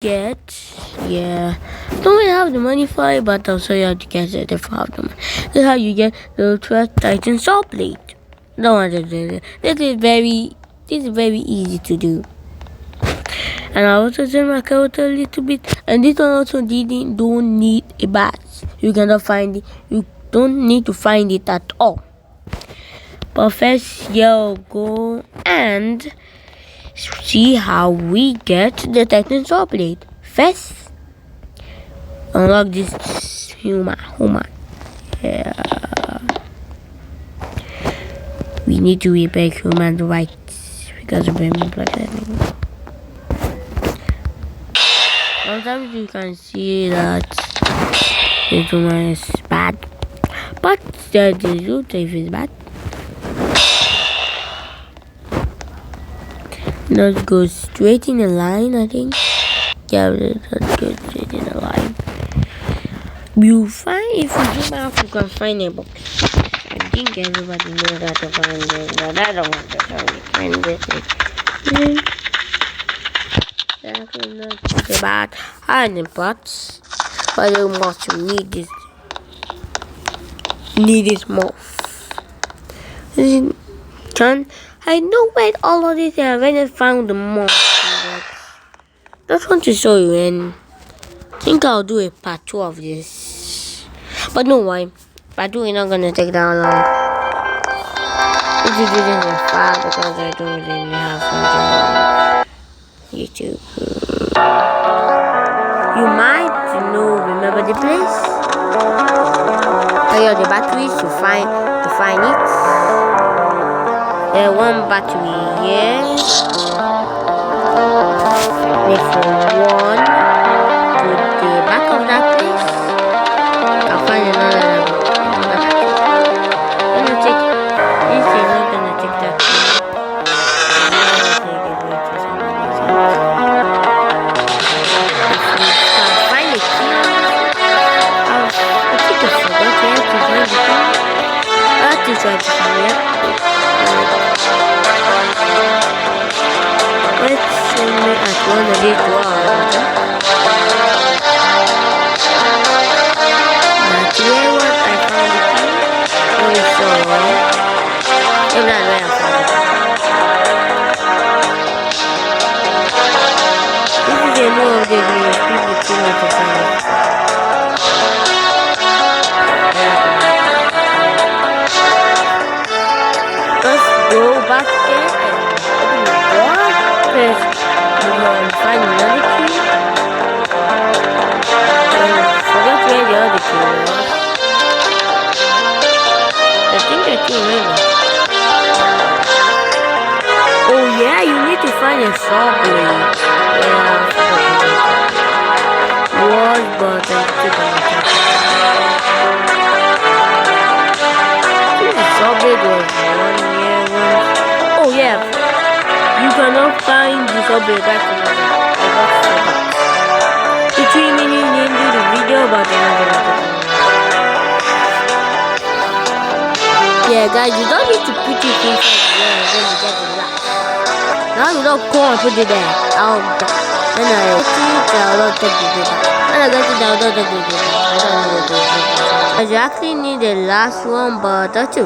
Yeah, don't really have the money for it, but I'll show you how to get it if I have the money. This is how you get the 12 Titan sawblade. Don't want to do it. This is very easy to do. And I also turn my character a little bit. And this one also don't need a bat. You cannot find it. You don't need to find it at all. But first, you'll go and see how we get the Titan sawblade. First, unlock this human. Yeah. We need to repair human rights because of him. Sometimes you can see that the human is bad, but the result if it's bad. Let's go straight in a line, I think. Yeah, let's go straight in a line. You find, if you zoom out, you can find a box. I think everybody knows how to find it, but I don't want to find it. That's not about hiding pots. But you must need this moth. I know where all of this is when I found the moth. Just want to show you, and I think I'll do a part 2 of this. But no why? Part 2 is not gonna take that long. If you do this in fast because I don't really have something on YouTube. You might remember the place. Oh yeah, the batteries to find it. There's one battery here. Next one to the back of that place. I'll find another battery. I'm gonna take this is not gonna take that thing. Find the key. I think I forgot to find the key. I have to try to find it. Let's show me at one of these drawers. But where was I found the key? Oh, so I'm not where I found it. This is a new of the videos. People too much to find it. Let's go back there and open the door. First, you want to find another key. Forget where the other key was. I think I can remember. Oh yeah, you need to find a sawblade. Yeah, was, but I took a look. The sawblade was 1 year once. Oh yeah, you cannot find the sawblade. That's another. I got forgot. The 3 minutes into the video, but another. Yeah, guys, you don't need to put it inside there and then you get the last. Now you don't go and put it there. I'll not take it there. When I get it, I'll not take it there. I don't need to do it. You actually need the last one, but that's